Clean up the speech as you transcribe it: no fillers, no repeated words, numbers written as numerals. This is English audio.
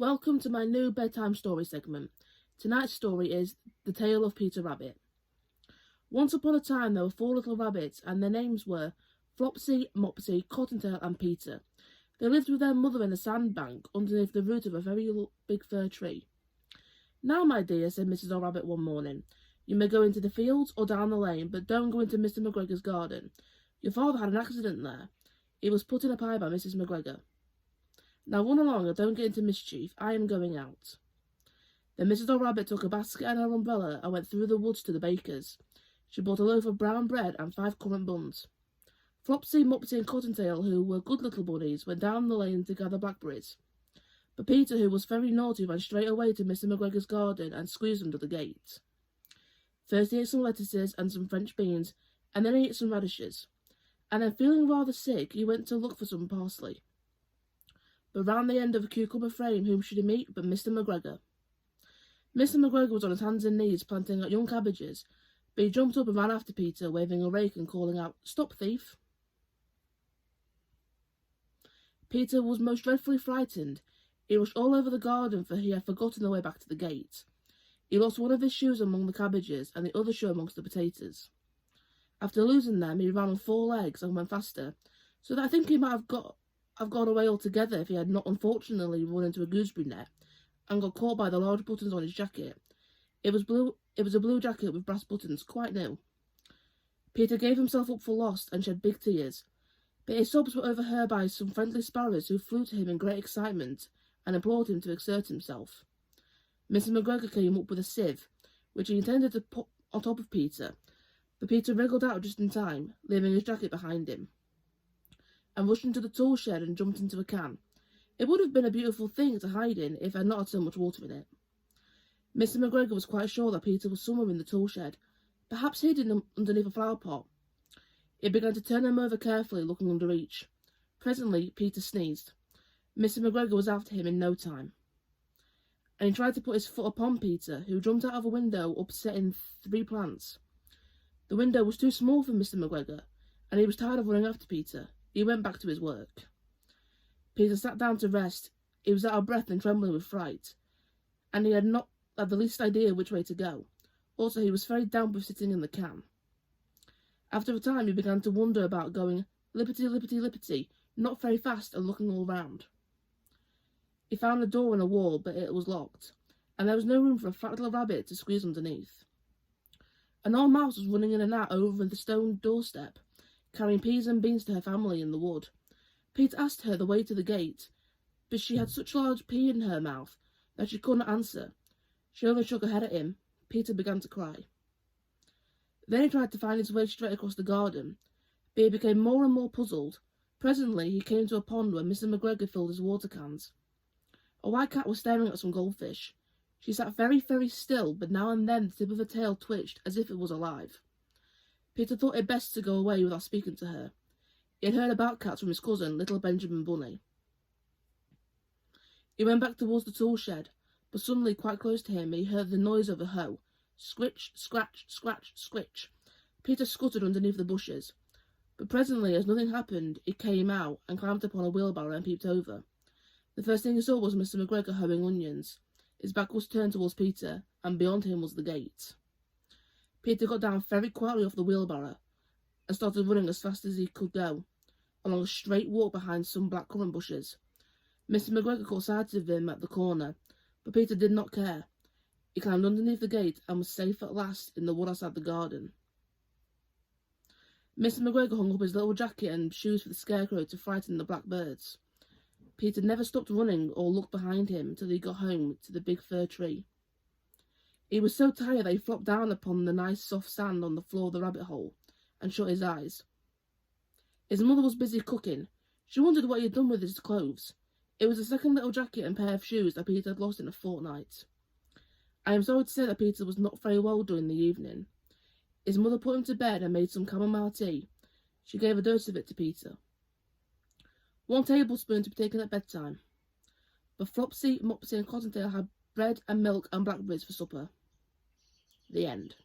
Welcome to my new bedtime story segment. Tonight's story is The Tale of Peter Rabbit. Once upon a time there were 4 little rabbits, and their names were Flopsy, Mopsy, Cottontail and Peter. They lived with their mother in a sandbank underneath the root of a very big fir tree. "Now, my dear," said Mrs. Old Rabbit one morning, "you may go into the fields or down the lane, but don't go into Mr. McGregor's garden. Your father had an accident there. He was put in a pie by Mrs. McGregor. Now run along and don't get into mischief. I am going out." Then Mrs. Old Rabbit took a basket and her umbrella and went through the woods to the baker's. She bought a loaf of brown bread and 5 currant buns. Flopsy, Mopsy and Cottontail, who were good little bunnies, went down the lane to gather blackberries. But Peter, who was very naughty, ran straight away to Mr. McGregor's garden and squeezed under the gate. First he ate some lettuces and some French beans, and then he ate some radishes. And then, feeling rather sick, he went to look for some parsley. But round the end of a cucumber frame, whom should he meet but Mr. McGregor? Mr. McGregor was on his hands and knees planting out young cabbages, but he jumped up and ran after Peter, waving a rake and calling out, "Stop, thief!" Peter was most dreadfully frightened. He rushed all over the garden, for he had forgotten the way back to the gate. He lost one of his shoes among the cabbages, and the other shoe amongst the potatoes. After losing them, he ran on 4 legs and went faster, so that I think he might have gone away altogether if he had not unfortunately run into a gooseberry net and got caught by the large buttons on his jacket. It was a blue jacket with brass buttons, quite new. Peter gave himself up for lost and shed big tears, but his sobs were overheard by some friendly sparrows who flew to him in great excitement and implored him to exert himself. Mr. McGregor came up with a sieve, which he intended to put on top of Peter, but Peter wriggled out just in time, leaving his jacket behind him, and rushed into the tool shed and jumped into a can. It would have been a beautiful thing to hide in if it had not had so much water in it. Mr. McGregor was quite sure that Peter was somewhere in the tool shed, perhaps hidden underneath a flower pot. He began to turn them over carefully, looking under each. Presently Peter sneezed. Mr. McGregor was after him in no time, and he tried to put his foot upon Peter, who jumped out of a window, upsetting 3 plants. The window was too small for Mr. McGregor, and he was tired of running after Peter. He went back to his work. Peter sat down to rest. He was out of breath and trembling with fright, and he had not had the least idea which way to go. Also, he was very damp with sitting in the can. After a time, he began to wonder about going lippity, lippity, lippity, not very fast, and looking all round. He found a door in a wall, but it was locked, and there was no room for a fat little rabbit to squeeze underneath. An old mouse was running in and out over the stone doorstep, carrying peas and beans to her family in the wood. Peter asked her the way to the gate, but she had such a large pea in her mouth that she couldn't answer. She only shook her head at him. Peter began to cry. Then he tried to find his way straight across the garden, but he became more and more puzzled. Presently he came to a pond where Mr. McGregor filled his water cans. A white cat was staring at some goldfish. She sat very, very still, but now and then the tip of her tail twitched as if it was alive. Peter thought it best to go away without speaking to her. He had heard about cats from his cousin, little Benjamin Bunny. He went back towards the tool shed, but suddenly, quite close to him, he heard the noise of a hoe. Scritch, scratch, scratch, scritch. Peter scuttered underneath the bushes, but presently, as nothing happened, he came out and climbed upon a wheelbarrow and peeped over. The first thing he saw was Mr. McGregor hoeing onions. His back was turned towards Peter, and beyond him was the gate. Peter got down very quietly off the wheelbarrow and started running as fast as he could go, along a straight walk behind some black currant bushes. Mr. McGregor caught sight of him at the corner, but Peter did not care. He climbed underneath the gate and was safe at last in the wood outside the garden. Mr. McGregor hung up his little jacket and shoes for the scarecrow to frighten the black birds. Peter never stopped running or looked behind him until he got home to the big fir tree. He was so tired that he flopped down upon the nice soft sand on the floor of the rabbit hole and shut his eyes. His mother was busy cooking. She wondered what he had done with his clothes. It was the second little jacket and pair of shoes that Peter had lost in a fortnight. I am sorry to say that Peter was not very well during the evening. His mother put him to bed and made some chamomile tea. She gave a dose of it to Peter. 1 tablespoon to be taken at bedtime. But Flopsy, Mopsy and Cottontail had bread and milk and blackberries for supper. The end.